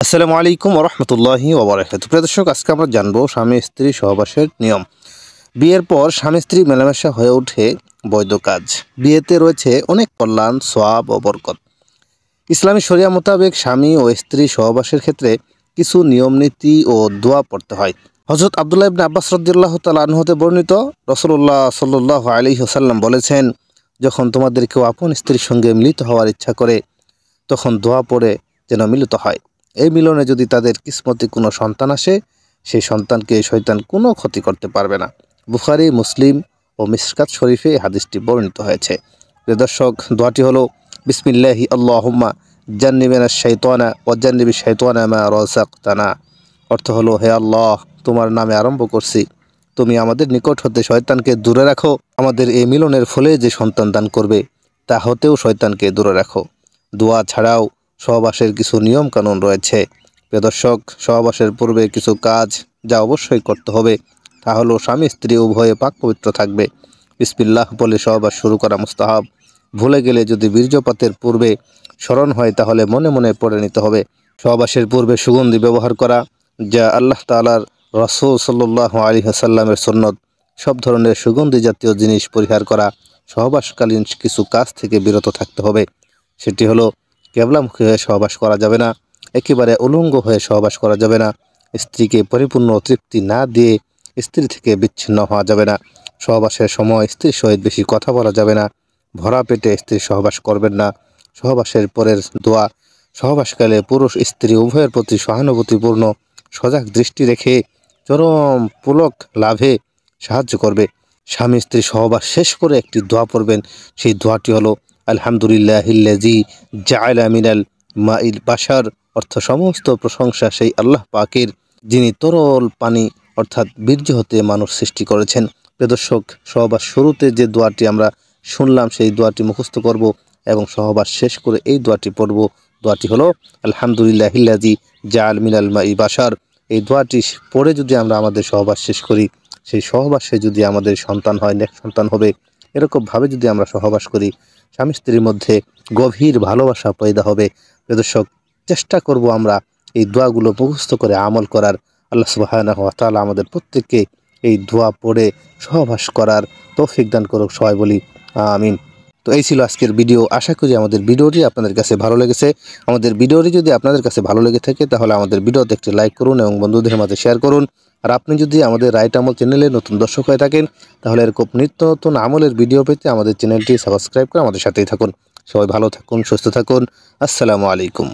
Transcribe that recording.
আসসালামু আলাইকুম ওয়া রাহমাতুল্লাহি ওয়া বারাকাতুহু। প্রিয় দর্শক, আজকে আমরা জানবো স্বামী স্ত্রী সহবাসের নিয়ম। বিয়ের পর স্বামী স্ত্রী মেলামেশা হয়ে ওঠে বৈধ কাজ। বিয়েতে রয়েছে অনেক কল্যাণ, সওয়াব ও বরকত। ইসলামী শরিয়া মোতাবেক স্বামী ও স্ত্রী সহবাসের ক্ষেত্রে কিছু নিয়ম নীতি ও দোয়া পড়তে হয়। হযরত আব্দুল্লাহ ইবনে আব্বাস রাদিয়াল্লাহু তাআলা আনহু হতে বর্ণিত, রাসূলুল্লাহ সাল্লাল্লাহু আলাইহি ওয়াসাল্লাম বলেছেন, যখন তোমাদের কেউ আপন স্ত্রীর সঙ্গে মিলিত হওয়ার ইচ্ছা করে তখন দোয়া পড়ে যেন মিলিত হয়। এই মিলনে যদি তাদের কিসমতে কোনো সন্তান আসে, সেই সন্তানকে শয়তান কোনো ক্ষতি করতে পারবে না। বুখারী, মুসলিম ও মিশকাত শরীফে এই হাদিসটি বর্ণিত হয়েছে। প্রিয় দর্শক, দোয়াটি হলো বিসমিল্লাহি আল্লাহুম্মা জান্নিবিনাশ শাইতানা ওয়া জান্নিবিশ শাইতানা মা রাযাকতানা। অর্থ হলো, হে আল্লাহ, তোমার নামে আরম্ভ করছি, তুমি আমাদের নিকট হতে শয়তানকে দূরে রাখো। আমাদের এই মিলনের ফলে যে সন্তান দান করবে তা হতেও শয়তানকে দূরে রাখো। দোয়া ছাড়াও সহবাসের কিছু নিয়ম কানুন রয়েছে। প্রিয় দর্শক, সহবাসের পূর্বে কিছু কাজ যা অবশ্যই করতে হবে তা হলো, স্বামী স্ত্রী উভয়ে পাক পবিত্র থাকবে। বিসমিল্লাহ বলে সহবাস শুরু করা মুস্তাহাব। ভুলে গেলে যদি বীর্যপাতের পূর্বে স্মরণ হয় তাহলে মনে মনে পড়ে নিতে হবে। সহবাসের পূর্বে সুগন্ধি ব্যবহার করা, যা আল্লাহ তাআলার রাসূল সাল্লাল্লাহু আলাইহি ওয়াসাল্লামের সুন্নত। সব ধরনের সুগন্ধি জাতীয় জিনিস পরিহার করা। সহবাসকালীন কিছু কাজ থেকে বিরত থাকতে হবে। সেটি হলো, কেবলামুখী হয়ে সহবাস করা যাবে না, একেবারে উলঙ্গ হয়ে সহবাস করা যাবে না, স্ত্রীকে পরিপূর্ণ তৃপ্তি না দিয়ে স্ত্রী থেকে বিচ্ছিন্ন হওয়া যাবে না, সহবাসের সময় স্ত্রীর সহিত বেশি কথা বলা যাবে না, ভরা পেটে স্ত্রী সহবাস করবেন না। সহবাসের পরের দোয়া সহবাসকালে পুরুষ স্ত্রী উভয়ের প্রতি সহানুভূতিপূর্ণ সজাগ দৃষ্টি রেখে চরম পুলক লাভে সাহায্য করবে। স্বামী স্ত্রী সহবাস শেষ করে একটি দোয়া পড়বেন। সেই দোয়াটি হলো, আলহামদুলিল্লাহিল্লাযী জাআলা মিনাল মাইল বাশার। অর্থ, সমস্ত প্রশংসা সেই আল্লাহ পাকের, যিনি তরল পানি অর্থাৎ বীর্য হতে মানুষ সৃষ্টি করেছেন। প্রিয় দর্শক, সহবাস শুরুতে যে দোয়াটি আমরা শুনলাম সেই দোয়াটি মুখস্থ করব এবং সহবাস শেষ করে এই দোয়াটি পড়ব। দোয়াটি হলো, আলহামদুলিল্লাহিল্লাযী জাআলা মিনাল মাই বাশার। এই দোয়াটি পড়ে যদি আমরা আমাদের সহবাস শেষ করি, সেই সহবাসে যদি আমাদের সন্তান হয়, নেক সন্তান হবে। এরকমভাবে যদি আমরা সহবাস করি, স্বামী স্ত্রীর মধ্যে গভীর ভালোবাসা পয়দা হবে। প্রিয় দর্শক, চেষ্টা করব আমরা এই দোয়াগুলো মুখস্থ করে আমল করার। আল্লাহ সুবহানাহু ওয়া তাআলা আমাদের প্রত্যেককে এই দোয়া পড়ে সহবাস করার তৌফিক দান করুক। সবাই বলি আমিন। তো এই ছিল আজকের ভিডিও। আশা করি আমাদের ভিডিওটি আপনাদের কাছে ভালো লেগেছে। আমাদের ভিডিওটি যদি আপনাদের কাছে ভালো লেগে থাকে তাহলে আমাদের ভিডিওতে একটি লাইক করুন এবং বন্ধুদের মাঝে শেয়ার করুন। আর আপনি যদি আমাদের রাইট আমল চ্যানেলে নতুন দর্শক হয়ে থাকেন তাহলে এরকম নিত্য নতুন আমলের ভিডিও পেতে আমাদের চ্যানেলটি সাবস্ক্রাইব করে আমাদের সাথেই থাকুন। সবাই ভালো থাকুন, সুস্থ থাকুন। আসসালামু আলাইকুম।